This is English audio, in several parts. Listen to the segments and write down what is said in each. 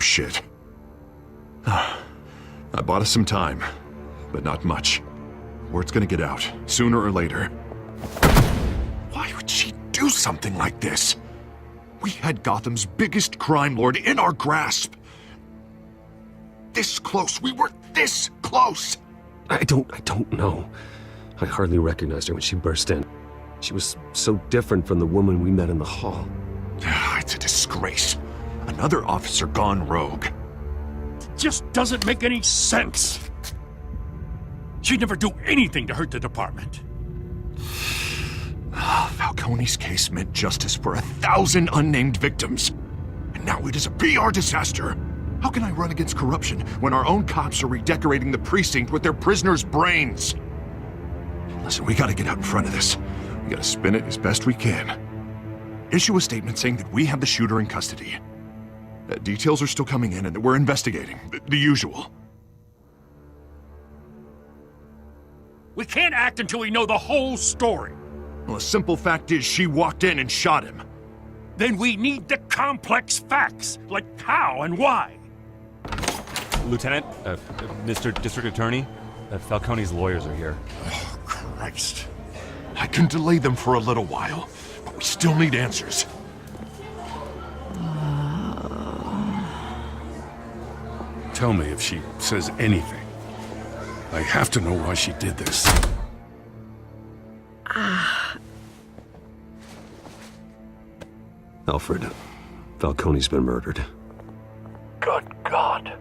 shit. I bought us some time, but not much. Word's gonna get out, sooner or later. Why would she do something like this? We had Gotham's biggest crime lord in our grasp. This close, we were this close! I don't know. I hardly recognized her when she burst in. She was so different from the woman we met in the hall. It's a disgrace. Another officer gone rogue. Just doesn't make any sense. She'd never do anything to hurt the department. Falcone's case meant justice for 1,000 unnamed victims. And now it is a PR disaster. How can I run against corruption when our own cops are redecorating the precinct with their prisoners' brains? Listen, we gotta get out in front of this. We gotta spin it as best we can. Issue a statement saying that we have the shooter in custody. Details are still coming in and that we're investigating. The usual. We can't act until we know the whole story. Well, the simple fact is she walked in and shot him. Then we need the complex facts, like how and why. Lieutenant, Mr. District Attorney, Falcone's lawyers are here. Oh, Christ. I can delay them for a little while, but we still need answers. Tell me if she says anything. I have to know why she did this. Alfred, Falcone's been murdered. Good God.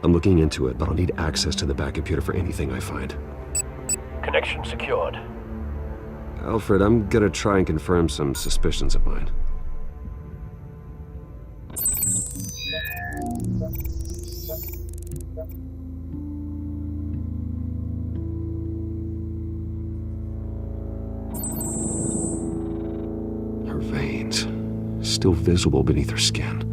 I'm looking into it, but I'll need access to the back computer for anything I find. Connection secured. Alfred, I'm gonna try and confirm some suspicions of mine. Her veins, still visible beneath her skin.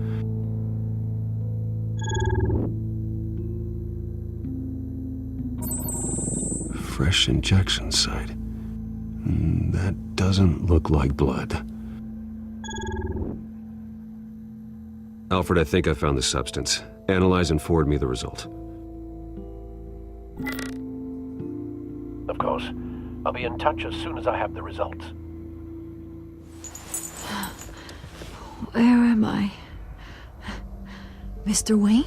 Fresh injection site. That doesn't look like blood. Alfred, I think I found the substance. Analyze and forward me the result. Of course. I'll be in touch as soon as I have the results. Where am I? Mr. Wayne?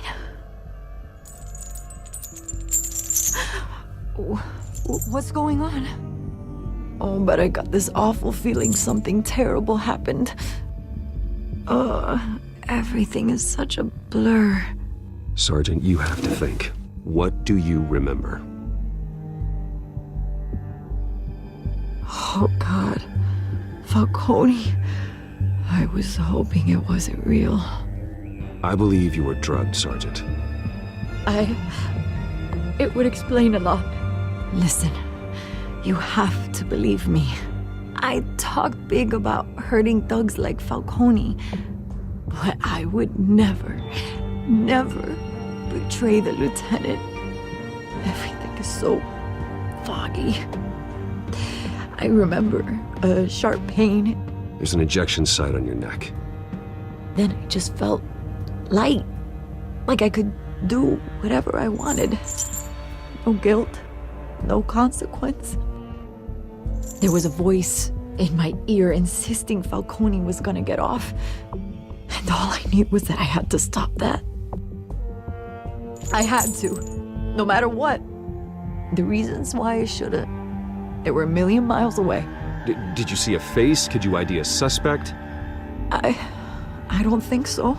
What's going on? Oh, but I got this awful feeling something terrible happened. Everything is such a blur. Sergeant, you have to think. What do you remember? Oh, God. Falcone. I was hoping it wasn't real. I believe you were drugged, Sergeant. It would explain a lot. Listen, you have to believe me. I talk big about hurting thugs like Falcone, but I would never betray the lieutenant. Everything is so foggy. I remember a sharp pain. There's an injection site on your neck. Then I just felt light, like I could do whatever I wanted. No guilt, no consequence. There was a voice in my ear insisting Falcone was gonna get off. And all I knew was that I had to stop that. I had to, no matter what. The reasons why I shouldn't, they were a million miles away. Did you see a face? Could you ID a suspect? I don't think so.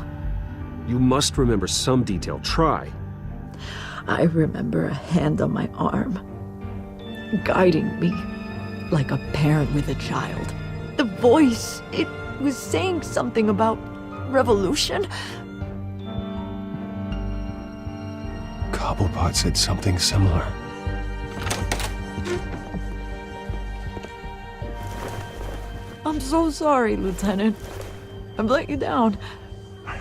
You must remember some detail. Try. I remember a hand on my arm, guiding me like a parent with a child. The voice, it was saying something about revolution. Cobblepot said something similar. I'm so sorry, Lieutenant. I've let you down.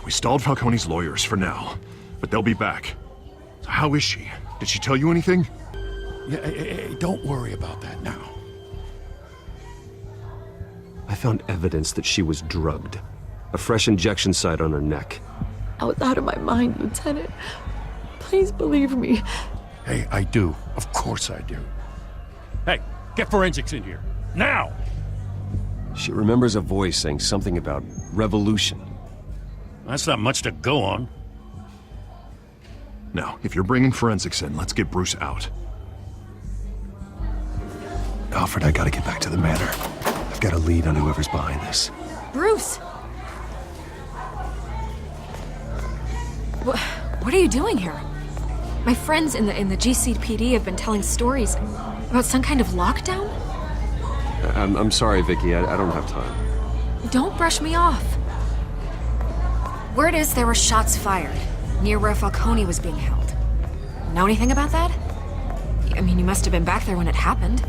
We stalled Falcone's lawyers for now, but they'll be back. So how is she? Did she tell you anything? Hey, don't worry about that now. I found evidence that she was drugged. A fresh injection site on her neck. I was out of my mind, Lieutenant. Please believe me. Hey, I do. Of course I do. Hey, get forensics in here. Now! She remembers a voice saying something about revolution. That's not much to go on. Now, if you're bringing forensics in, let's get Bruce out. Alfred, I gotta get back to the manor. I've got a lead on whoever's behind this. Bruce! What are you doing here? My friends in the GCPD have been telling stories about some kind of lockdown? I'm sorry, Vicky. I don't have time. Don't brush me off. Word is there were shots fired near where Falcone was being held. Know anything about that? I mean, you must have been back there when it happened.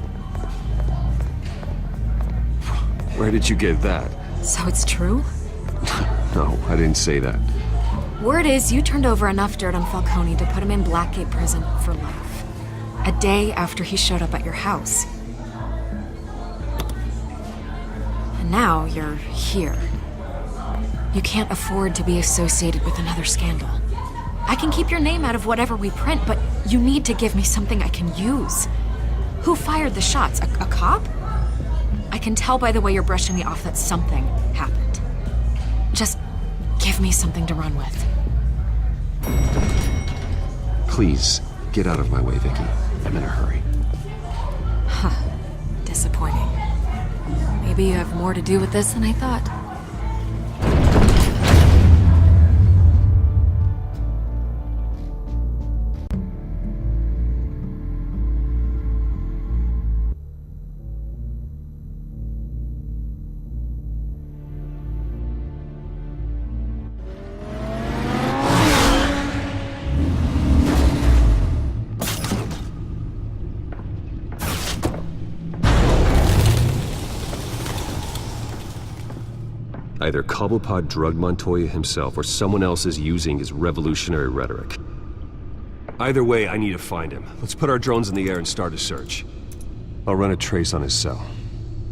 Where did you get that? So it's true? No, I didn't say that. Word is you turned over enough dirt on Falcone to put him in Blackgate Prison for life. A day after he showed up at your house. And now you're here. You can't afford to be associated with another scandal. I can keep your name out of whatever we print, but you need to give me something I can use. Who fired the shots? A cop? I can tell by the way you're brushing me off that something happened. Just give me something to run with. Please, get out of my way, Vicky. I'm in a hurry. Disappointing. Maybe you have more to do with this than I thought. Either Cobblepot drugged Montoya himself or someone else is using his revolutionary rhetoric. Either way, I need to find him. Let's put our drones in the air and start a search. I'll run a trace on his cell.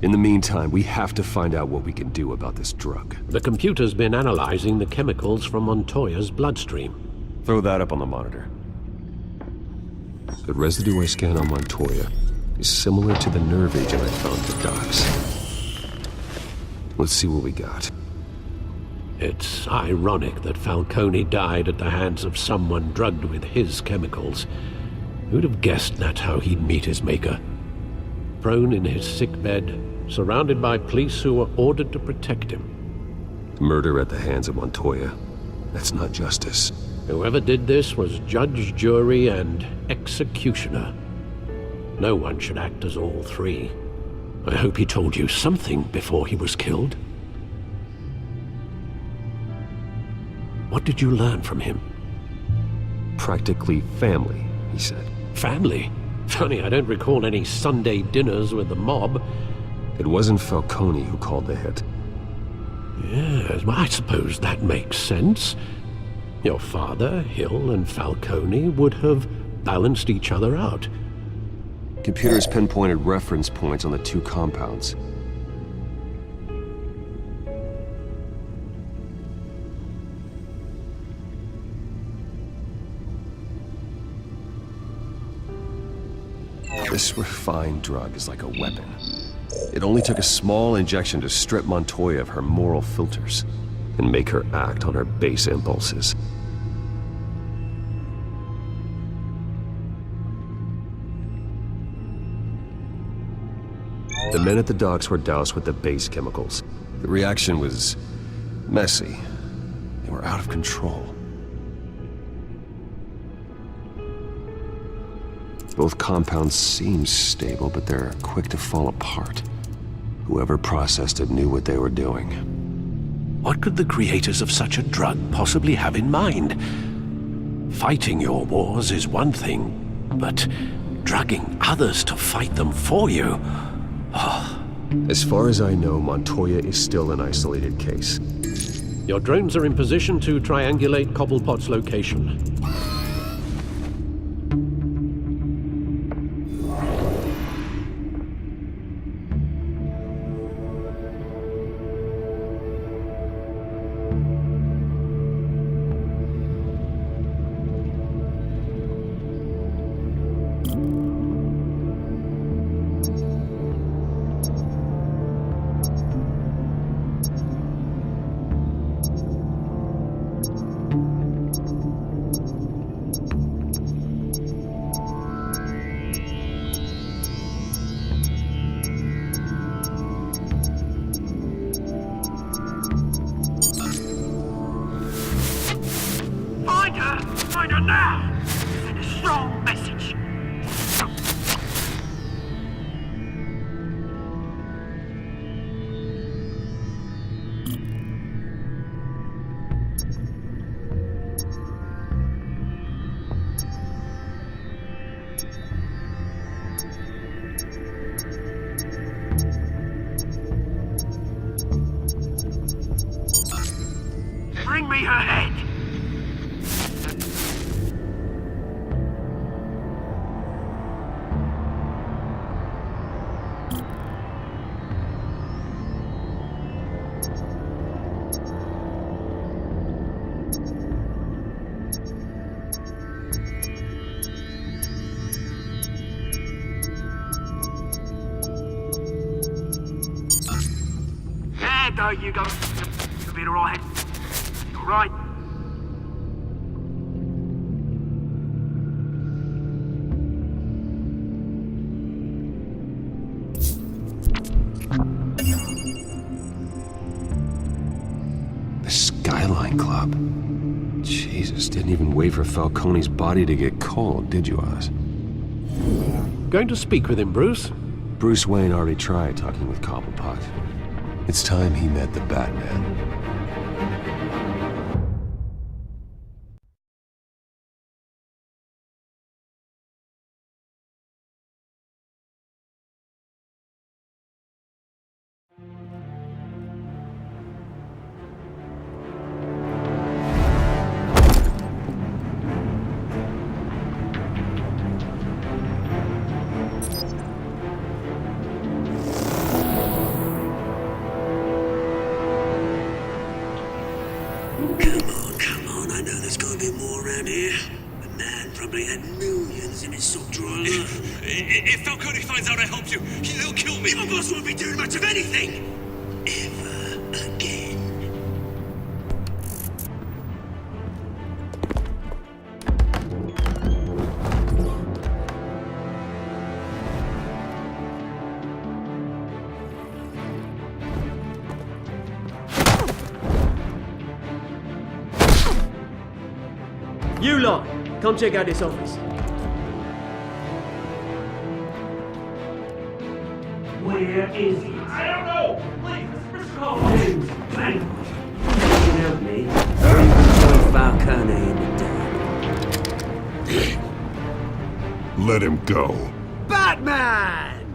In the meantime, we have to find out what we can do about this drug. The computer's been analyzing the chemicals from Montoya's bloodstream. Throw that up on the monitor. The residue I scan on Montoya is similar to the nerve agent I found at the docks. Let's see what we got. It's ironic that Falcone died at the hands of someone drugged with his chemicals. Who'd have guessed that's how he'd meet his maker? Prone in his sickbed, surrounded by police who were ordered to protect him. Murder at the hands of Montoya. That's not justice. Whoever did this was judge, jury, and executioner. No one should act as all three. I hope he told you something before he was killed. What did you learn from him? Practically family, he said. Family? Funny, I don't recall any Sunday dinners with the mob. It wasn't Falcone who called the hit. Yes, well, I suppose that makes sense. Your father, Hill, and Falcone would have balanced each other out. Computers pinpointed reference points on the two compounds. This refined drug is like a weapon. It only took a small injection to strip Montoya of her moral filters and make her act on her base impulses. The men at the docks were doused with the base chemicals. The reaction was messy. They were out of control. Both compounds seem stable, but they're quick to fall apart. Whoever processed it knew what they were doing. What could the creators of such a drug possibly have in mind? Fighting your wars is one thing, but drugging others to fight them for you? As far as I know, Montoya is still an isolated case. Your drones are in position to triangulate Cobblepot's location. There you go. You'll be alright. Alright. The Skyline Club. Jesus, didn't even wait for Falcone's body to get cold, did you, Oz? Going to speak with him, Bruce? Bruce Wayne already tried talking with Cobblepot. It's time he met the Batman. Come on, I know there's gotta be more around here. The man probably had millions in his sock drawer. If Falcone finds out I helped you, he'll kill me. Your boss won't be doing much of anything! Ever again. You lot, come check out this office. Where is he? I don't know. Please, Mr. Cole. Man, you can help me. Throw Falcone in the dark. Let him go. Batman!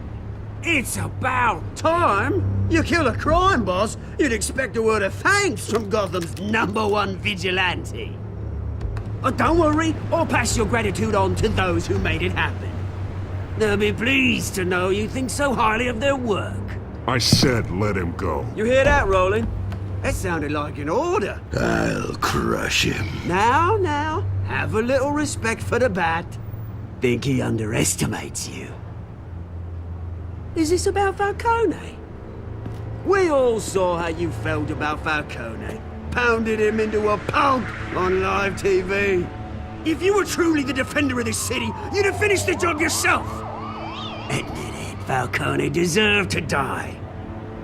It's about time. You kill a crime boss, you'd expect a word of thanks from Gotham's #1 vigilante. But don't worry, I'll pass your gratitude on to those who made it happen. They'll be pleased to know you think so highly of their work. I said let him go. You hear that, Roland? That sounded like an order. I'll crush him. Now, have a little respect for the Bat. Think he underestimates you. Is this about Falcone? We all saw how you felt about Falcone. Pounded him into a pulp on live TV. If you were truly the defender of this city, you'd have finished the job yourself. Admit it, Falcone deserved to die.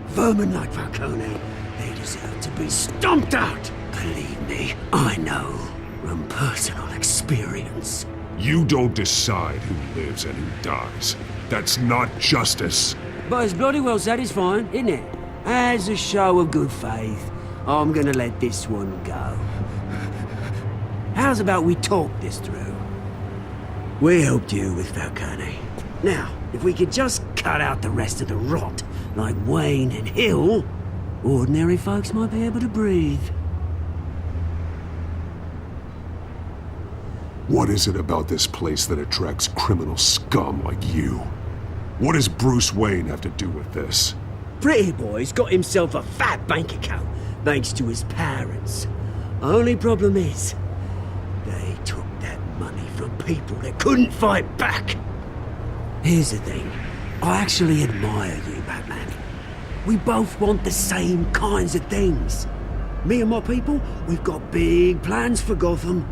Vermin like Falcone, they deserve to be stomped out. Believe me, I know from personal experience. You don't decide who lives and who dies. That's not justice. But it's bloody well satisfying, isn't it? As a show of good faith, I'm gonna let this one go. How's about we talk this through? We helped you with Falcone. Now, if we could just cut out the rest of the rot, like Wayne and Hill, ordinary folks might be able to breathe. What is it about this place that attracts criminal scum like you? What does Bruce Wayne have to do with this? Pretty Boy's got himself a fat bank account, thanks to his parents. Only problem is, they took that money from people that couldn't fight back. Here's the thing. I actually admire you, Batman. We both want the same kinds of things. Me and my people, we've got big plans for Gotham.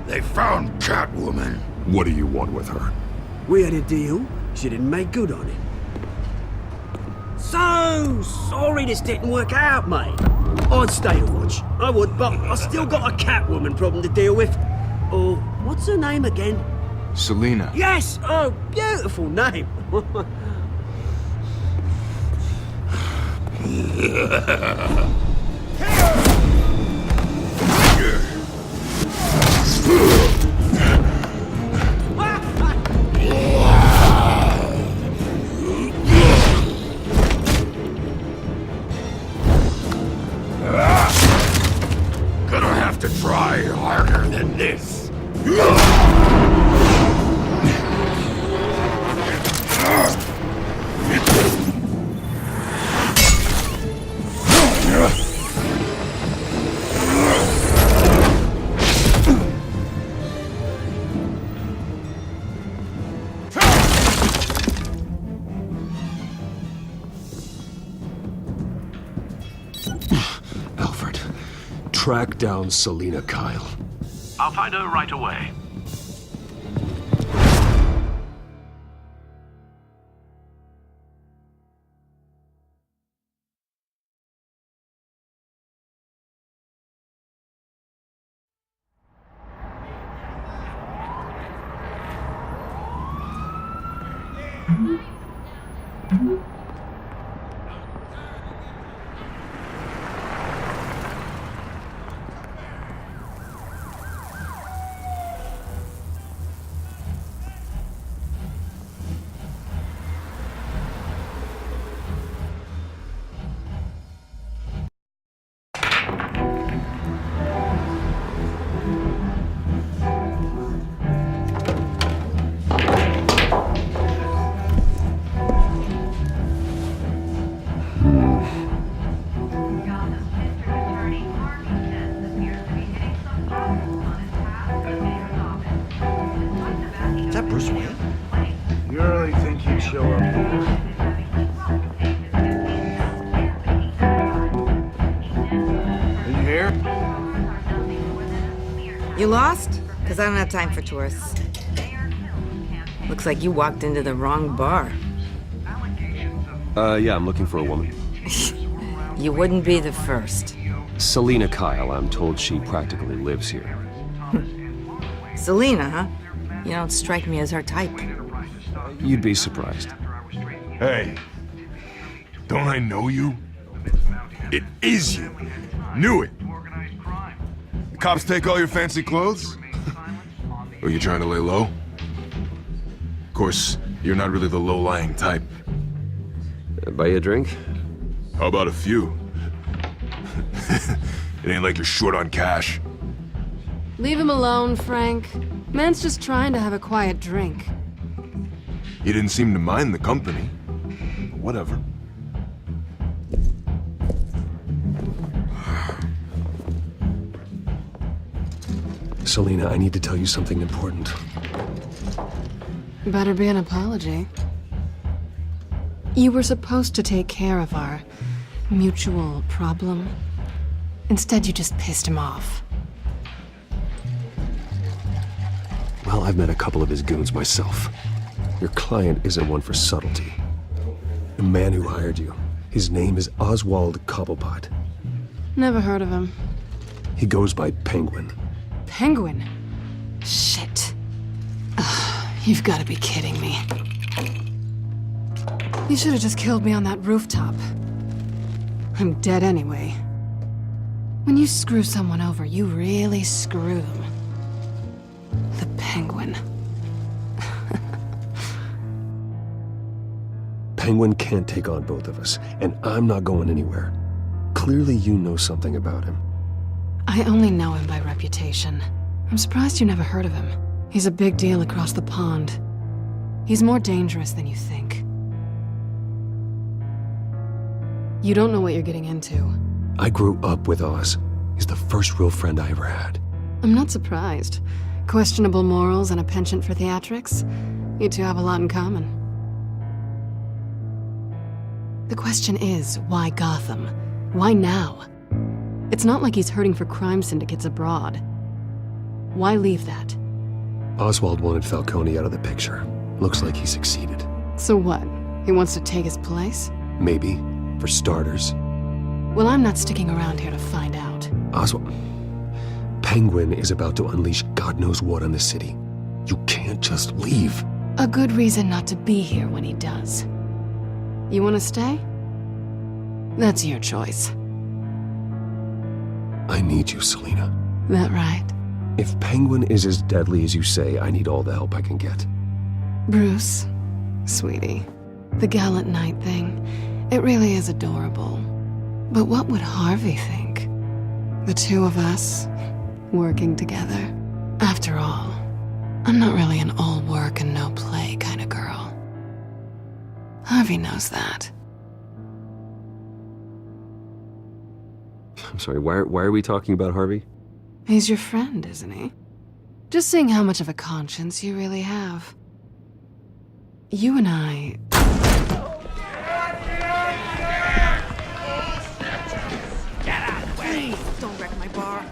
They found Catwoman. What do you want with her? We had a deal. She didn't make good on it. So sorry this didn't work out, mate. I'd stay to watch. I would, but I still got a Catwoman problem to deal with. Oh, what's her name again? Selina. Yes! Oh, beautiful name. Gonna have to try harder than this. Track down Selina Kyle. I'll find her right away. Is that Bruce Wayne? You really think he'd show up here? Are you here? You lost? Because I don't have time for tourists. Looks like you walked into the wrong bar. Yeah, I'm looking for a woman. You wouldn't be the first. Selina Kyle, I'm told she practically lives here. Selina, huh? You don't strike me as her type. You'd be surprised. Hey, don't I know you? It is you. Knew it. The cops take all your fancy clothes? Are you trying to lay low? Of course, you're not really the low-lying type. Buy you a drink? How about a few? It ain't like you're short on cash. Leave him alone, Frank. Man's just trying to have a quiet drink. He didn't seem to mind the company. Whatever. Selina, I need to tell you something important. Better be an apology. You were supposed to take care of our mutual problem. Instead, you just pissed him off. Well, I've met a couple of his goons myself. Your client isn't one for subtlety. The man who hired you, his name is Oswald Cobblepot. Never heard of him. He goes by Penguin. Penguin? Shit. Ugh, you've got to be kidding me. You should have just killed me on that rooftop. I'm dead anyway. When you screw someone over, you really screw them. The Penguin. Penguin can't take on both of us, and I'm not going anywhere. Clearly you know something about him. I only know him by reputation. I'm surprised you never heard of him. He's a big deal across the pond. He's more dangerous than you think. You don't know what you're getting into. I grew up with Oz. He's the first real friend I ever had. I'm not surprised. Questionable morals and a penchant for theatrics. You two have a lot in common. The question is, why Gotham? Why now? It's not like he's hurting for crime syndicates abroad. Why leave that? Oswald wanted Falcone out of the picture. Looks like he succeeded. So what? He wants to take his place? Maybe, for starters. Well, I'm not sticking around here to find out. Oswald... Penguin is about to unleash God knows what on the city. You can't just leave. A good reason not to be here when he does. You want to stay? That's your choice. I need you, Selina. That right? If Penguin is as deadly as you say, I need all the help I can get. Bruce, sweetie, the gallant knight thing, it really is adorable. But what would Harvey think? The two of us, working together. After all, I'm not really an all work and no play kind of girl. Harvey knows that. I'm sorry, why are we talking about Harvey? He's your friend, isn't he? Just seeing how much of a conscience you really have. You and I... Get out of the way! Don't wreck my bar.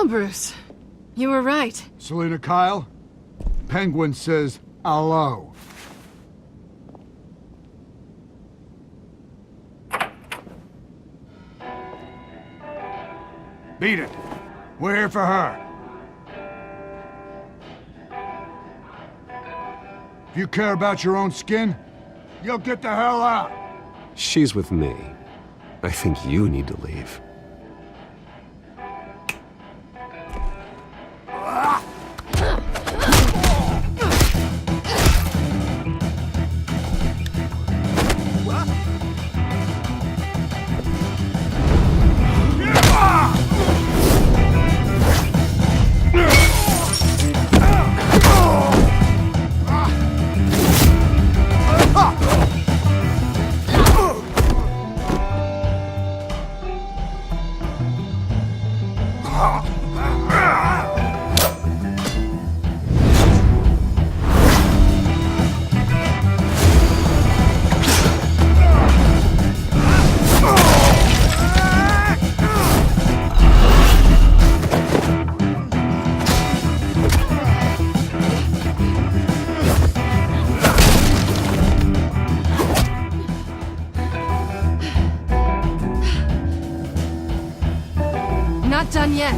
Bruce. You were right. Selina Kyle? Penguin says hello. Beat it. We're here for her. If you care about your own skin, you'll get the hell out. She's with me. I think you need to leave. Not done yet.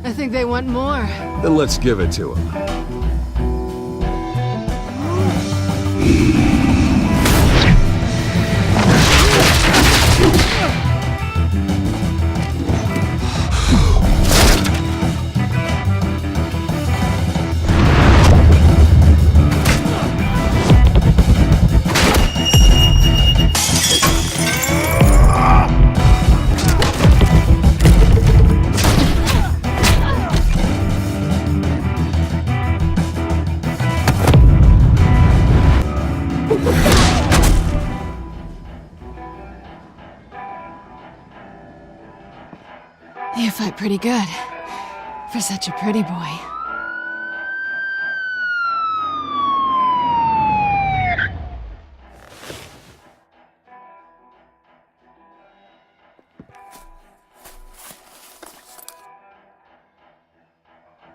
I think they want more. Then let's give it to them. You fight pretty good. For such a pretty boy.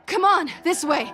Come on, this way.